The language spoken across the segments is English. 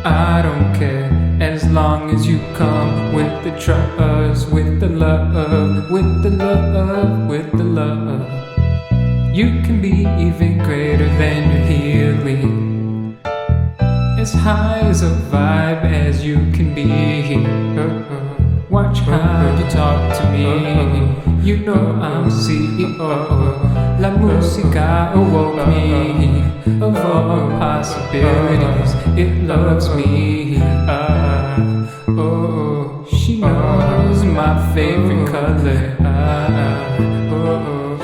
I don't care, as long as you come with the trust, with the love, with the love, with the love. You can be even greater than your healing, as high as a vibe as you can be. Watch how you talk to me. You know I'm CEO. La música awoke me of all possibilities. It loves me. Oh, she knows my favorite color.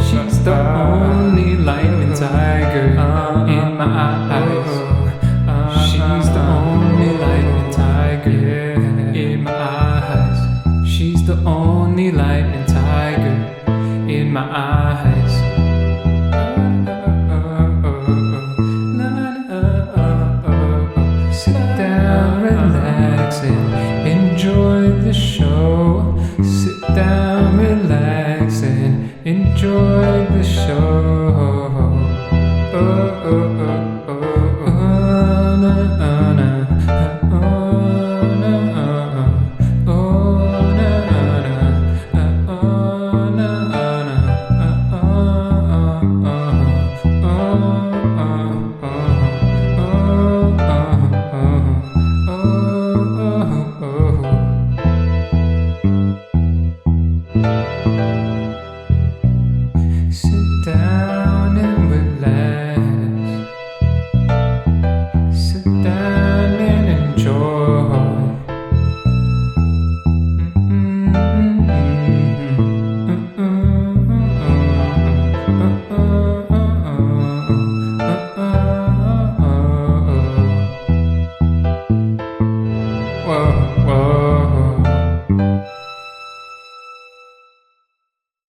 She's the only lightning tiger in my eyes. She's the only lightning tiger in my eyes. She's the only lightning tiger in my eyes. Sit down, relax and enjoy the show. Sit down, relax and enjoy the show. Sit down and relax. Sit down and enjoy. Whoa, whoa.